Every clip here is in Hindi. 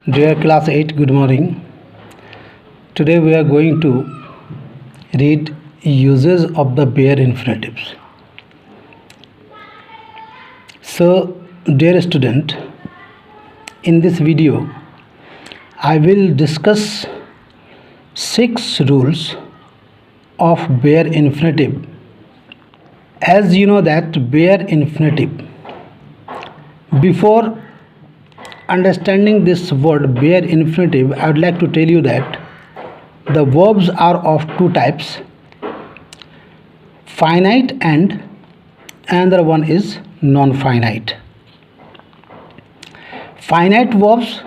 Dear class 8, good morning. Today we are going to read uses of the bare infinitives. So, dear student, in this video I will discuss 6 rules of bare infinitive. As you know that bare infinitive, before understanding this word bare infinitive, I would like to tell you that the verbs are of 2 types, finite and another one is non-finite. Finite verbs,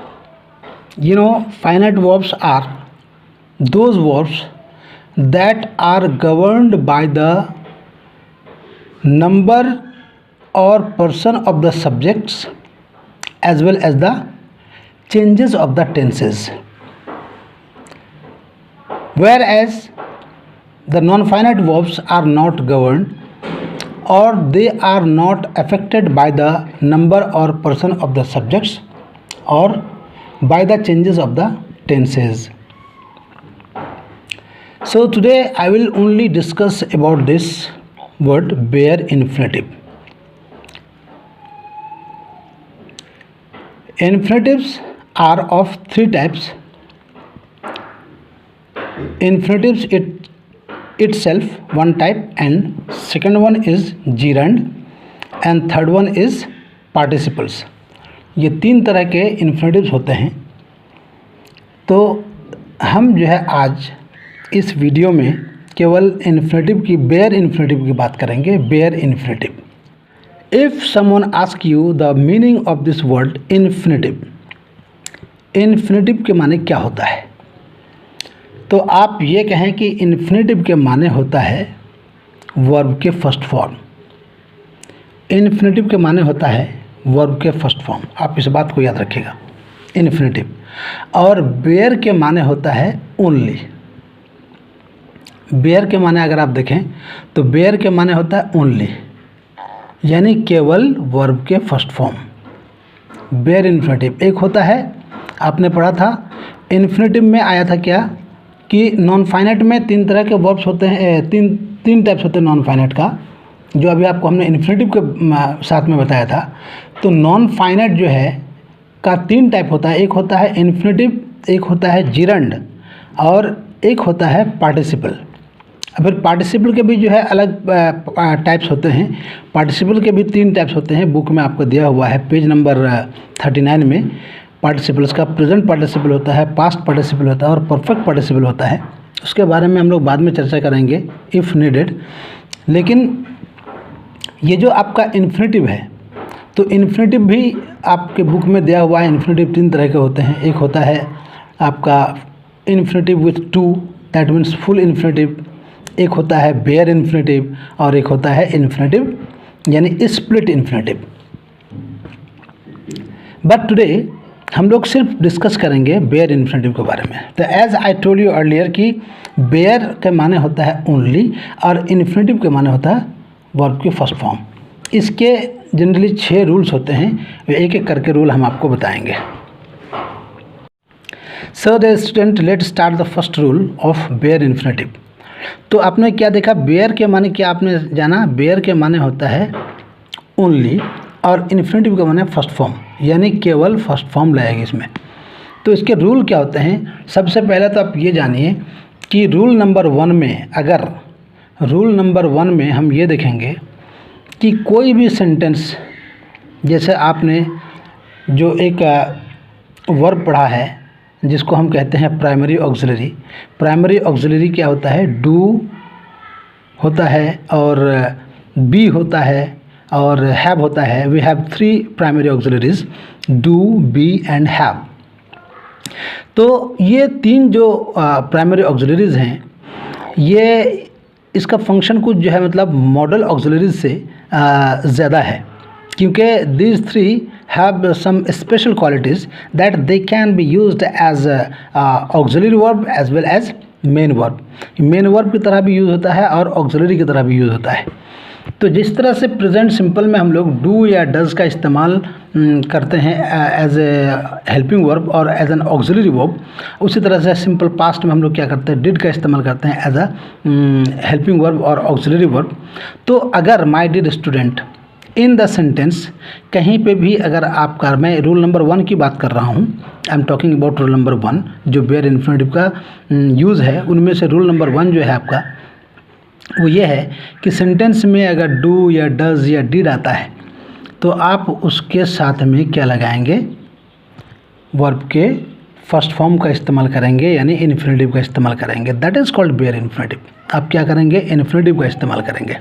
finite verbs are those verbs that are governed by the number or person of the subjects as well as the changes of the tenses, whereas the non-finite verbs are not governed or they are not affected by the number or person of the subjects or by the changes of the tenses. So today I will only discuss about this word bare infinitive. Infinitives are of 3 types. Infinitives itself one type, and second one is gerund and third one is participles. ये 3 तरह के इन्फिनेटिव्स होते हैं. तो हम जो है आज इस वीडियो में केवल इन्फिनेटिव की बेयर इन्फिनेटिव की बात करेंगे. Bare infinitive. If someone asks you the meaning of this word infinitive, infinitive के माने क्या होता है, तो आप ये कहें कि infinitive के माने होता है वर्ब के फर्स्ट फॉर्म. infinitive के माने होता है वर्ब के फर्स्ट फॉर्म. आप इस बात को याद रखिएगा. infinitive. और बेयर के माने होता है ओनली. बेयर के माने अगर आप देखें तो बेयर के माने होता है ओनली, यानी केवल वर्ब के फर्स्ट फॉर्म. Bear infinitive. एक होता है, आपने पढ़ा था इन्फिनेटिव में आया था क्या कि नॉन फाइनाइट में 3 तरह के वर्ब्स होते हैं, तीन टाइप्स होते हैं नॉन फाइनाइट का, जो अभी आपको हमने इन्फिनेटिव के साथ में बताया था. तो नॉन फाइनाइट जो है का 3 टाइप होता है. एक होता है इन्फिनेटिव, एक होता है जिरंड और एक होता है पार्टिसिपल. फिर पार्टिसिपल के भी जो है अलग टाइप्स होते हैं. पार्टिसिपल के भी 3 टाइप्स होते हैं. बुक में आपको दिया हुआ है पेज नंबर 39 में. पार्टिसिपल्स का प्रेजेंट पार्टिसिपल होता है, पास्ट पार्टिसिपल होता है और परफेक्ट पार्टिसिपल होता है. उसके बारे में हम लोग बाद में चर्चा करेंगे इफ़ नीडेड. लेकिन ये जो आपका इन्फिनेटिव है, तो इन्फिनेटिव भी आपके बुक में दिया हुआ है. इन्फिनेटिव 3 तरह के होते हैं. एक होता है आपका infinitive with 2, that means full infinitive. एक होता है बेयर इन्फिनेटिव और एक होता है इन्फिनेटिव यानी स्प्लिट इन्फिनेटिव. बट टुडे हम लोग सिर्फ डिस्कस करेंगे बेयर इन्फिनेटिव के बारे में. तो as I told you earlier कि बेयर के माने होता है ओनली और इन्फिनेटिव के माने होता है वर्ब के फर्स्ट फॉर्म. इसके जनरली 6 रूल्स होते हैं. एक एक करके रूल हम आपको बताएंगे. So the student, let start the first rule of bare infinitive. तो आपने क्या देखा, बेयर के माने क्या आपने जाना. बेयर के माने होता है ओनली और इन्फिनेटिव के माने फर्स्ट फॉर्म, यानी केवल फर्स्ट फॉर्म लगेगी इसमें. तो इसके रूल क्या होते हैं. सबसे पहले तो आप ये जानिए कि रूल नंबर 1 में, अगर रूल नंबर 1 में हम ये देखेंगे कि कोई भी सेंटेंस, जैसे आपने जो एक वर्ब पढ़ा है जिसको हम कहते हैं प्राइमरी ऑक्सिलरी. प्राइमरी ऑक्सिलरी क्या होता है, डू होता है और बी होता है और हैव होता है. We have 3 primary auxiliaries, do, be and have. तो ये 3 जो प्राइमरी ऑक्सिलरीज हैं, ये इसका फंक्शन कुछ जो है मतलब मॉडल ऑक्सिलरीज से ज़्यादा है, क्योंकि these 3 have some special qualities that they can be used as auxiliary verb as well as main verb. main verb की तरह भी यूज़ होता है और auxiliary की तरह भी यूज़ होता है. तो जिस तरह से प्रेजेंट सिंपल में हम लोग डू या डज का इस्तेमाल करते हैं एज ए हेल्पिंग वर्ब और एज एन ऑक्सिलरी वर्ब, उसी तरह से सिंपल पास्ट में हम लोग क्या करते हैं, डिड का इस्तेमाल करते हैं एज अ हेल्पिंग वर्ब और ऑक्सिलरी वर्ब। तो अगर my dear student in the sentence कहीं पे भी अगर आपका, मैं रूल नंबर 1 की बात कर रहा हूँ, I am talking about rule number 1 जो बेयर इन्फिनिटिव का यूज़ है, उनमें से रूल नंबर 1 जो है आपका वो ये है कि सेंटेंस में अगर डू या डज या डिड आता है तो आप उसके साथ में क्या लगाएंगे, वर्ब के फर्स्ट फॉर्म का इस्तेमाल करेंगे, यानी इन्फिनिटिव का इस्तेमाल करेंगे। That is called bare infinitive. आप क्या करेंगे, इन्फिनिटिव का इस्तेमाल करेंगे,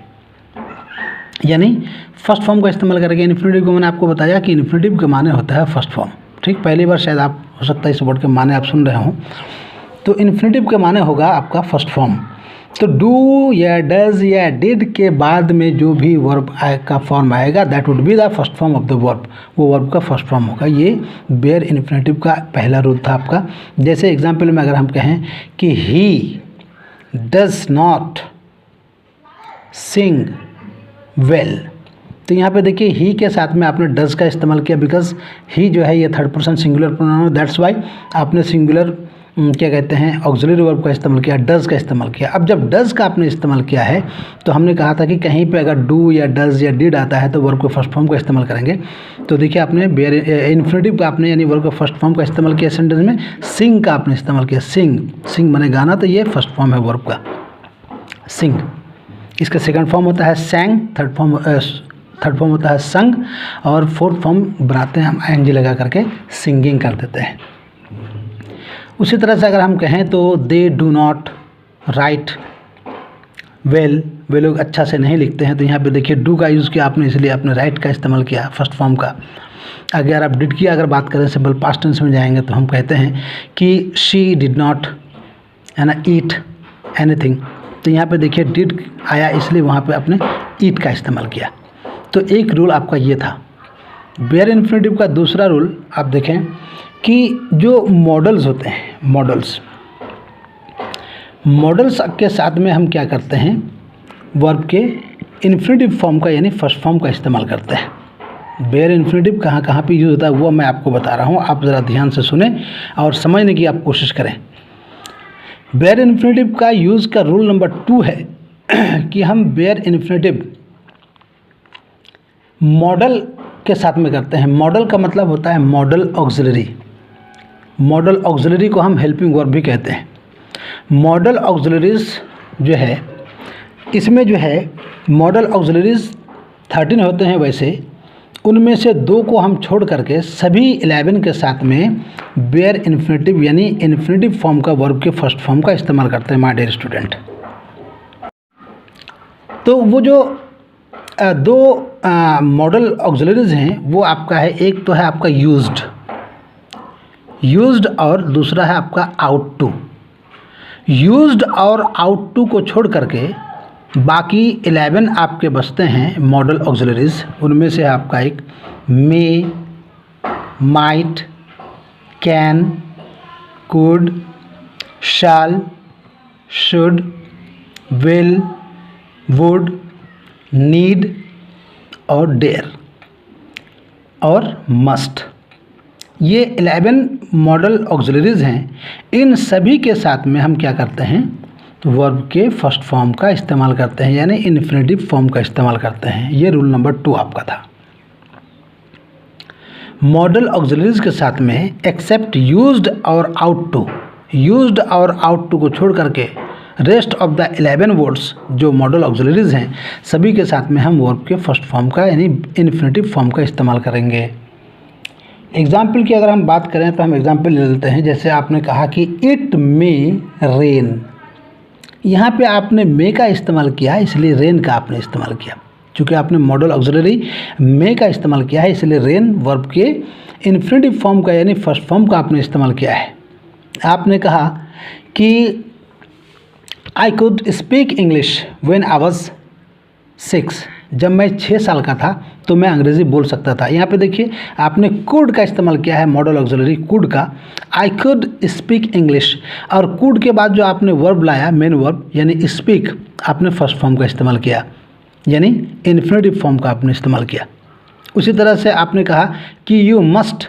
यानी फर्स्ट फॉर्म का इस्तेमाल करेंगे। इन्फिनिटिव को मैंने आपको बताया कि इन्फिनिटिव के माने होता है फर्स्ट फॉर्म। ठीक, पहली बार शायद आप हो सकता है इस वर्ड के माने आप सुन रहे हो। तो इन्फिनिटिव के माने होगा आपका फर्स्ट फॉर्म। तो डू या डज या डिड के बाद में जो भी वर्ब का फॉर्म आएगा that would be the first form of the verb, वो वर्ब का फर्स्ट फॉर्म होगा। ये बेयर इन्फिनिटिव का पहला रूल था आपका। जैसे एग्जाम्पल में अगर हम कहें कि he does not Singh well, तो यहाँ पे देखिए ही के साथ में आपने डज का इस्तेमाल किया, बिकॉज ही जो है ये थर्ड पर्सन सिंगुलर प्रोनाउन है, दैट्स वाई आपने सिंगुलर क्या कहते हैं ऑक्सिलरी वर्ब का इस्तेमाल किया, डज का इस्तेमाल किया। अब जब डज का आपने इस्तेमाल किया है तो हमने कहा था कि कहीं पे अगर डू या डज या डिड आता है तो वर्ब के फर्स्ट फॉर्म का इस्तेमाल करेंगे। तो देखिए आपने बेयर इन्फिनिटिव का आपने यानी वर्ब के फर्स्ट फॉर्म का इस्तेमाल किया सेंटेंस में। सिंग का आपने इस्तेमाल किया, सिंग, सिंग माने गाना, तो ये फर्स्ट फॉर्म है वर्ब का, सिंग। इसका सेकंड फॉर्म होता है सैंग, थर्ड फॉर्म होता है संग, और फोर्थ फॉर्म बनाते हैं हम आईएनजी लगा करके सिंगिंग कर देते हैं। उसी तरह से अगर हम कहें तो they do not write well, वे लोग अच्छा से नहीं लिखते हैं, तो यहाँ पे देखिए डू का यूज़ किया आपने, इसलिए आपने राइट का इस्तेमाल किया फर्स्ट फॉर्म का। अगर आप डिड की अगर बात करें सिंपल पास्ट टेंस में जाएंगे तो हम कहते हैं कि शी डिड नॉट है ना ईट एनीथिंग, तो यहाँ पे देखिए डिड आया इसलिए वहाँ पे आपने ईट का इस्तेमाल किया। तो एक रूल आपका ये था। बेयर इन्फिनिटिव का दूसरा रूल आप देखें कि जो मॉडल्स होते हैं, मॉडल्स के साथ में हम क्या करते हैं, वर्ब के इन्फिनिटिव फॉर्म का यानी फर्स्ट फॉर्म का इस्तेमाल करते हैं। बेयर इन्फिनिटिव कहाँ कहाँ पे यूज़ होता है वो मैं आपको बता रहा हूँ, आप ज़रा ध्यान से सुने और समझने की आप कोशिश करें। बेयर इन्फिनिटिव का यूज़ का रूल नंबर 2 है कि हम बेयर इन्फिनिटिव मॉडल के साथ में करते हैं। मॉडल का मतलब होता है मॉडल ऑक्सिलरी। मॉडल ऑक्सिलरी को हम हेल्पिंग वर्ब भी कहते हैं। मॉडल ऑक्सिलरीज जो है, इसमें जो है मॉडल ऑक्सिलरीज 13 होते हैं वैसे, उनमें से 2 को हम छोड़ करके सभी 11 के साथ में बेयर इन्फिनिटिव यानी इन्फिनिटिव फॉर्म का वर्ब के फर्स्ट फॉर्म का इस्तेमाल करते हैं माय डियर स्टूडेंट। तो वो जो 2 मॉडल ऑक्सिलरीज हैं वो आपका है, एक तो है आपका यूज्ड और दूसरा है आपका आउट टू। यूज्ड और आउट टू को छोड़ करके बाकी 11 आपके बचते हैं मॉडल ऑक्सिलरीज। उनमें से आपका एक may, might, can, could, shall, should, will, would, need और डेयर और मस्ट। ये 11 मॉडल ऑक्सिलरीज हैं। इन सभी के साथ में हम क्या करते हैं, तो वर्ब के फर्स्ट फॉर्म का इस्तेमाल करते हैं यानी इन्फिनिटिव फॉर्म का इस्तेमाल करते हैं। ये रूल नंबर 2 आपका था। मॉडल ऑक्सिलरीज के साथ में एक्सेप्ट यूज्ड और आउट टू, यूज्ड और आउट टू को छोड़ करके रेस्ट ऑफ द 11 वर्ड्स जो मॉडल ऑक्सिलरीज हैं सभी के साथ में हम वर्ब के फर्स्ट फॉर्म का यानी इन्फिनिटिव फॉर्म का इस्तेमाल करेंगे। एग्जाम्पल की अगर हम बात करें तो हम एग्जाम्पल ले लेते हैं। जैसे आपने कहा कि इट मे रेन, यहाँ पे आपने मे का इस्तेमाल किया है इसलिए रेन का आपने इस्तेमाल किया। चूँकि आपने मॉडल ऑक्सिलरी मे का इस्तेमाल किया है इसलिए रेन वर्ब के इन्फिनिटिव फॉर्म का यानी फर्स्ट फॉर्म का आपने इस्तेमाल किया है। आपने कहा कि I could speak English when I was 6, जब मैं 6 साल का था तो मैं अंग्रेज़ी बोल सकता था। यहाँ पे देखिए आपने कुड का इस्तेमाल किया है मॉडल ऑक्सिलरी कुड का, आई कुड स्पीक इंग्लिश, और कुड के बाद जो आपने वर्ब लाया मेन वर्ब यानी स्पीक, आपने फर्स्ट फॉर्म का इस्तेमाल किया। यानी इन्फिनेटिव फॉर्म का आपने इस्तेमाल किया। उसी तरह से आपने कहा कि you must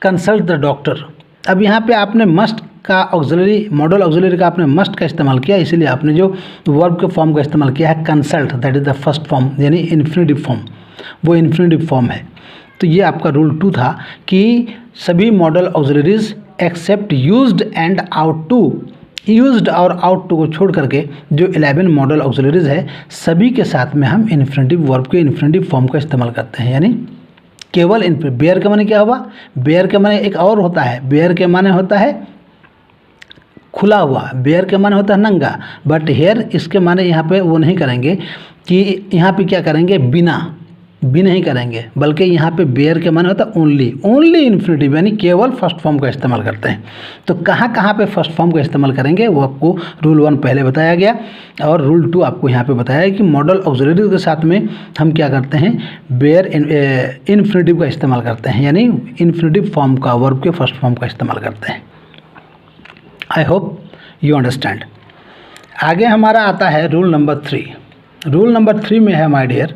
consult the doctor. अब यहाँ पे आपने मस्ट का ऑक्सिलरी, मॉडल ऑक्सिलरी का आपने मस्ट का इस्तेमाल किया, इसीलिए आपने जो वर्ब के फॉर्म का इस्तेमाल किया है consult, that is the first form, यानी इन्फिनेटिव फॉर्म, वो इन्फिनेटिव फॉर्म है। तो ये आपका रूल 2 था कि सभी modal auxiliaries except used and ought to, used और आउट टू को छोड़ करके जो 11 मॉडल ऑक्सिलरीज है सभी के साथ में हम इन्फिनेटिव वर्ब के इन्फिनेटिव फॉर्म का इस्तेमाल करते हैं। यानी केवल बेयर के माने क्या हुआ, बेयर के माने एक और होता है, बेयर के माने होता है खुला हुआ, बेयर के माने होता है नंगा, बट हेयर इसके माने यहाँ पे वो नहीं करेंगे कि यहाँ पे क्या करेंगे, बिना भी नहीं करेंगे, बल्कि यहाँ पे बेयर के माने होता है ओनली, ओनली इन्फिनेटिव, यानी केवल फर्स्ट फॉर्म का इस्तेमाल करते हैं। तो कहाँ कहाँ पे फर्स्ट फॉर्म का इस्तेमाल करेंगे वो आपको रूल 1 पहले बताया गया, और रूल 2 आपको यहाँ पे बताया है कि मॉडल ऑक्सिलरी के साथ में हम क्या करते हैं, बेयर इन्फिनेटिव का इस्तेमाल करते हैं, यानी इन्फिनेटिव फॉर्म का, वर्ब के फर्स्ट फॉर्म का इस्तेमाल करते हैं। I hope you understand. आगे हमारा आता है रूल नंबर 3। रूल नंबर 3 में है माय डियर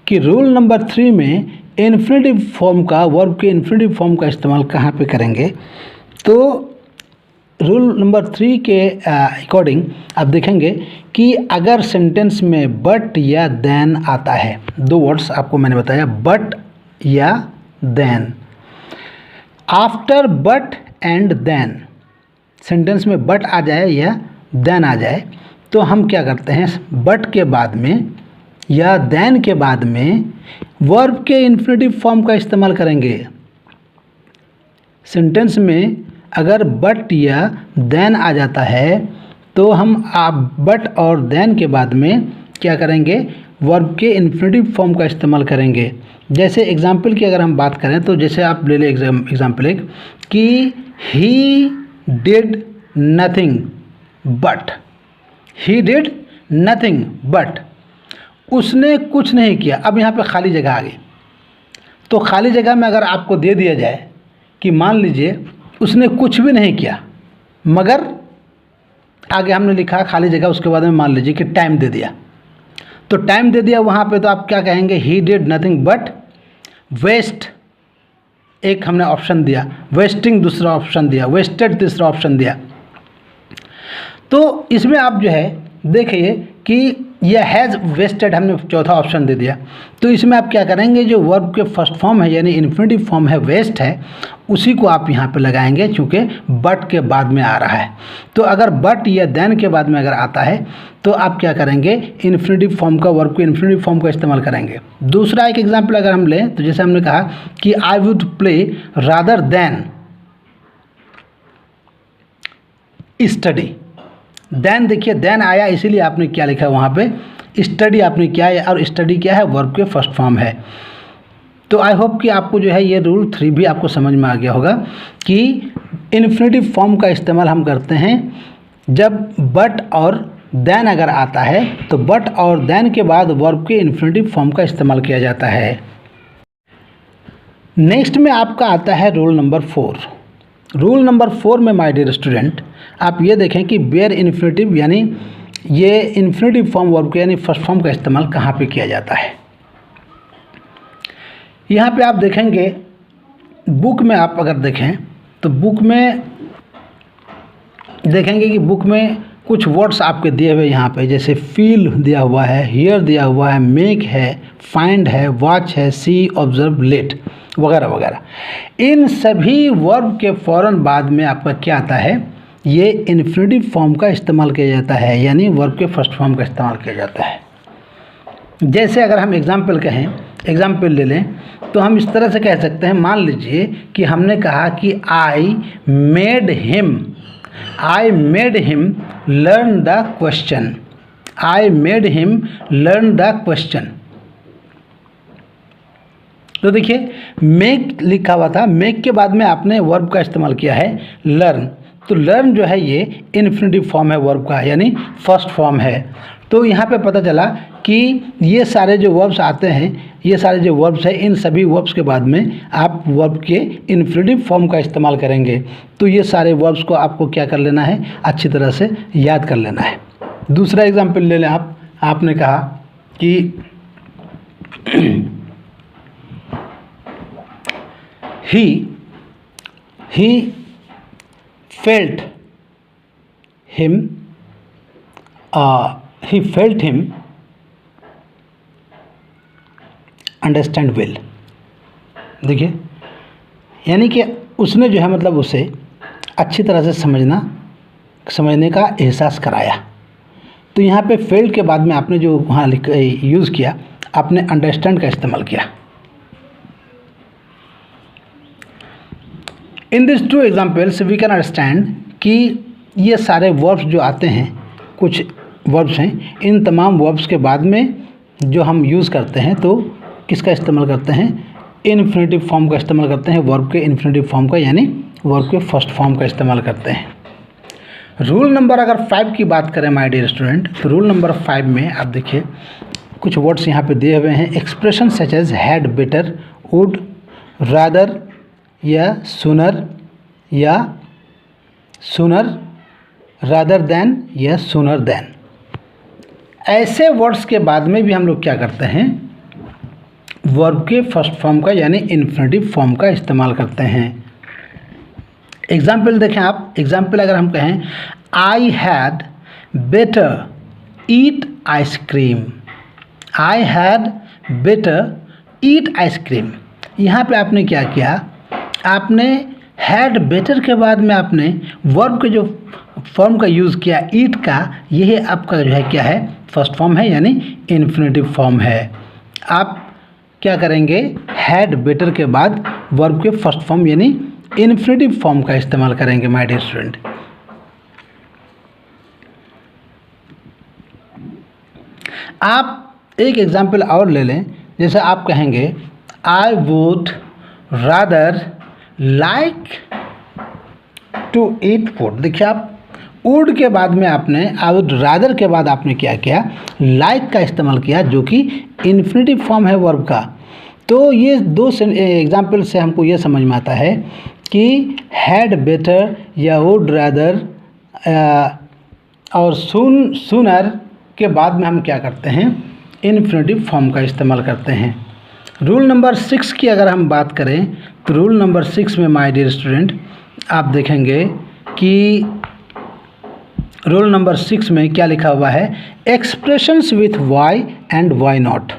कि रूल नंबर 3 में इन्फिनेटिव फॉर्म का, वर्ब के इन्फिनेटिव फॉर्म का इस्तेमाल कहाँ पे करेंगे। तो रूल नंबर 3 के अकॉर्डिंग आप देखेंगे कि अगर सेंटेंस में बट या देन आता है, 2 वर्ड्स आपको मैंने बताया, बट या than, after but and than, sentence में बट आ जाए या देन आ जाए तो हम क्या करते हैं, बट के बाद में या देन के बाद में वर्ब के इन्फिनेटिव फॉर्म का इस्तेमाल करेंगे। सेंटेंस में अगर बट या देन आ जाता है तो हम आप बट और देन के बाद में क्या करेंगे, वर्ब के इन्फिनेटिव फॉर्म का इस्तेमाल करेंगे। जैसे एग्जाम्पल की अगर हम बात करें तो जैसे आप ले लें एग्जाम्पल एक कि ही did nothing but, he did nothing but, उसने कुछ नहीं किया। अब यहाँ पे खाली जगह आ गई, तो खाली जगह में अगर आपको दे दिया जाए कि मान लीजिए उसने कुछ भी नहीं किया मगर आगे हमने लिखा खाली जगह, उसके बाद में मान लीजिए कि टाइम दे दिया, तो टाइम दे दिया वहाँ पे तो आप क्या कहेंगे, he did nothing but waste, एक हमने ऑप्शन दिया, वेस्टिंग दूसरा ऑप्शन दिया, वेस्टेड तीसरा ऑप्शन दिया। तो इसमें आप जो है देखिए कि यह हैज़ वेस्टेड हमने चौथा ऑप्शन दे दिया। तो इसमें आप क्या करेंगे, जो वर्ब के फर्स्ट फॉर्म है यानी इन्फिनेटिव फॉर्म है, वेस्ट है, उसी को आप यहाँ पे लगाएंगे चूँकि बट के बाद में आ रहा है। तो अगर बट या देन के बाद में अगर आता है तो आप क्या करेंगे, इन्फिनेटिव फॉर्म का, वर्ब के इन्फिनेटिव फॉर्म का इस्तेमाल करेंगे। दूसरा एक एग्जाम्पल अगर हम लें तो जैसे हमने कहा कि I would play rather than study. Than देखिए देन आया इसीलिए आपने क्या लिखा है वहाँ पे, स्टडी आपने किया है, और स्टडी क्या है, वर्ब के फर्स्ट फॉर्म है। तो आई होप कि आपको जो है ये रूल 3 भी आपको समझ में आ गया होगा कि इन्फिनेटिव फॉर्म का इस्तेमाल हम करते हैं जब बट और देन अगर आता है, तो बट और देन के बाद वर्ब के इन्फिनेटिव फॉर्म का इस्तेमाल किया जाता है। नेक्स्ट में आपका आता है रूल नंबर 4। रूल नंबर 4 में माय डियर स्टूडेंट आप ये देखें कि बेयर इन्फिनेटिव यानी ये इन्फिनेटिव फॉर्म वर्ब के यानी फर्स्ट फॉर्म का इस्तेमाल कहाँ पे किया जाता है। यहाँ पे आप देखेंगे बुक में, आप अगर देखें तो बुक में देखेंगे कि बुक में कुछ वर्ड्स आपके दिए हुए यहाँ पे, जैसे फील दिया हुआ है, हियर दिया हुआ है, मेक है, फाइंड है, वॉच है, सी, ऑब्जर्व, लेट वगैरह वगैरह। इन सभी वर्ब के फ़ौरन बाद में आपका क्या आता है, ये इन्फिनेटिव फॉर्म का इस्तेमाल किया जाता है, यानी वर्ब के फर्स्ट फॉर्म का इस्तेमाल किया जाता है। जैसे अगर हम एग्जाम्पल कहें, एग्जाम्पल ले लें तो हम इस तरह से कह सकते हैं, मान लीजिए कि हमने कहा कि I made him learn the question, I made him learn the question. तो देखिए मेक लिखा हुआ था, मेक के बाद में आपने वर्ब का इस्तेमाल किया है लर्न, तो लर्न जो है ये इन्फिनेटिव फॉर्म है वर्ब का, यानी फर्स्ट फॉर्म है। तो यहाँ पे पता चला कि ये सारे जो वर्ब्स आते हैं, ये सारे जो वर्ब्स हैं, इन सभी वर्ब्स के बाद में आप वर्ब के इन्फिनेटिव फॉर्म का इस्तेमाल करेंगे। तो ये सारे वर्ब्स को आपको क्या कर लेना है, अच्छी तरह से याद कर लेना है। दूसरा एग्जाम्पल ले लें आप, आपने कहा कि he felt him understand well. देखिए, यानी कि उसने जो है मतलब उसे अच्छी तरह से समझने का एहसास कराया। तो यहाँ पे फेल्ड के बाद में आपने जो वहाँ यूज़ किया, आपने अंडरस्टैंड का इस्तेमाल किया। In this two examples we can understand कि ये सारे वर्ब्स जो आते हैं, कुछ वर्ब्स हैं, इन तमाम वर्ब्स के बाद में जो हम यूज़ करते हैं तो किसका इस्तेमाल करते हैं? इन्फिनेटिव फॉर्म का इस्तेमाल करते हैं, वर्ब के इन्फिनेटिव फॉर्म का, यानी वर्ब के फर्स्ट फॉर्म का इस्तेमाल करते हैं। रूल नंबर अगर 5 की बात करें माय डियर स्टूडेंट, तो रूल नंबर 5 में आप देखिए कुछ वर्ड्स यहाँ पे दिए हुए हैं। Expression such as had, better, would, rather या सूनर रादर देन या सूनर देन। ऐसे वर्ड्स के बाद में भी हम लोग क्या करते हैं? वर्ब के फर्स्ट फॉर्म का यानी इन्फिनेटिव फॉर्म का इस्तेमाल करते हैं। एग्जाम्पल देखें आप। एग्जाम्पल अगर हम कहें I had better eat ice cream, I had better eat ice cream. यहाँ पे आपने क्या किया? आपने हैड बेटर के बाद में आपने वर्ब के जो फॉर्म का यूज़ किया, ईट का, यही आपका जो है क्या है? फर्स्ट फॉर्म है यानी इन्फिनेटिव फॉर्म है। आप क्या करेंगे? हैड बेटर के बाद वर्ब के फर्स्ट फॉर्म यानी इन्फिनेटिव फॉर्म का इस्तेमाल करेंगे माय डियर स्टूडेंट। आप एक एग्जाम्पल और ले लें। जैसे आप कहेंगे I would rather like to eat food. देखिए, आप वुड के बाद में आपने आई वुड रादर के बाद आपने क्या किया? लाइक का इस्तेमाल किया, जो कि इन्फिनेटिव फॉर्म है वर्ब का। तो ये दो एग्जाम्पल से हमको ये समझ में आता है कि हैड बेटर या वुड रादर और सूनर के बाद में हम क्या करते हैं? इन्फिनेटिव फॉर्म का इस्तेमाल करते हैं। रूल नंबर 6 की अगर हम बात करें तो रूल नंबर 6 में माय डियर स्टूडेंट आप देखेंगे कि रूल नंबर 6 में क्या लिखा हुआ है? Expressions with why and why not.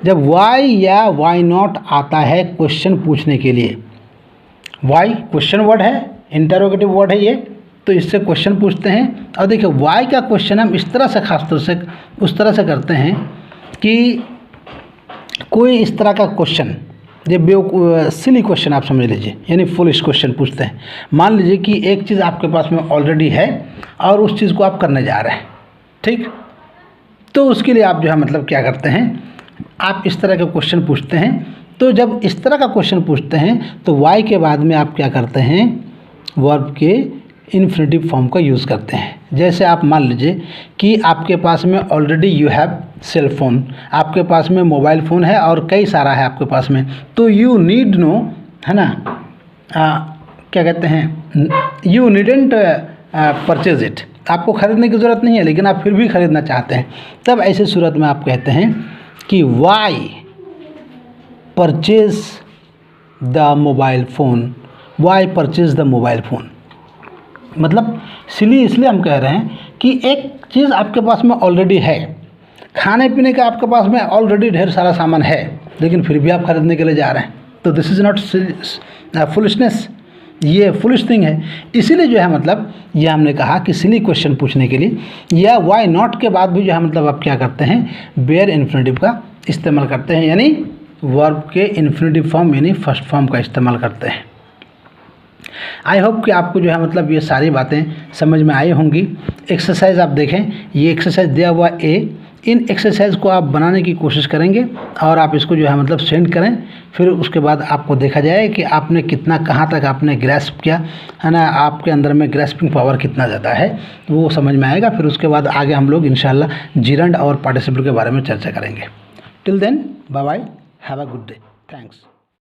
जब वाई या वाई नॉट आता है क्वेश्चन पूछने के लिए, वाई क्वेश्चन वर्ड है, इंटरोगेटिव वर्ड है ये, तो इससे क्वेश्चन पूछते हैं। और देखिए, वाई का क्वेश्चन हम इस तरह से खासतौर से उस तरह से करते हैं कि कोई इस तरह का क्वेश्चन, जब सिली क्वेश्चन आप समझ लीजिए, यानी फुलिश क्वेश्चन पूछते हैं। मान लीजिए कि एक चीज़ आपके पास में ऑलरेडी है और उस चीज़ को आप करने जा रहे हैं, ठीक? तो उसके लिए आप जो है मतलब क्या करते हैं? आप इस तरह के क्वेश्चन पूछते हैं। तो जब इस तरह का क्वेश्चन पूछते हैं तो वाई के बाद में आप क्या करते हैं? वर्ब के इन्फिनेटिव फॉर्म का यूज़ करते हैं। जैसे आप मान लीजिए कि आपके पास में already you have cell phone, आपके पास में मोबाइल फ़ोन है और कई सारा है आपके पास में, तो यू नीड नो, है ना, क्या कहते हैं, यू नीडेंट परचेज इट। आपको ख़रीदने की ज़रूरत नहीं है लेकिन आप फिर भी ख़रीदना चाहते हैं। तब ऐसे सूरत में आप कहते हैं कि why purchase the mobile phone, why purchase the mobile phone. मतलब इसलिए हम कह रहे हैं कि एक चीज़ आपके पास में ऑलरेडी है, खाने पीने का आपके पास में ऑलरेडी ढेर सारा सामान है, लेकिन फिर भी आप खरीदने के लिए जा रहे हैं, तो दिस इज़ नॉट फुलिशनेस, ये फुलिश थिंग है। इसीलिए जो है मतलब ये हमने कहा कि सिली क्वेश्चन पूछने के लिए या वाई नॉट के बाद भी जो है मतलब आप क्या करते हैं? बेयर इन्फिनेटिव का इस्तेमाल करते हैं, यानी वर्ब के इन्फिनेटिव फॉर्म यानी फर्स्ट फॉर्म का इस्तेमाल करते हैं। आई होप कि आपको जो है मतलब ये सारी बातें समझ में आई होंगी। एक्सरसाइज आप देखें, ये एक्सरसाइज दिया हुआ ए, इन एक्सरसाइज को आप बनाने की कोशिश करेंगे और आप इसको जो है मतलब सेंड करें। फिर उसके बाद आपको देखा जाए कि आपने कितना, कहाँ तक आपने ग्रैस्प किया, है ना, आपके अंदर में ग्रैस्पिंग पावर कितना ज़्यादा है वो समझ में आएगा। फिर उसके बाद आगे हम लोग इंशाल्लाह जिरंड और पार्टिसिपल के बारे में चर्चा करेंगे। Till then bye bye, have a good day, thanks.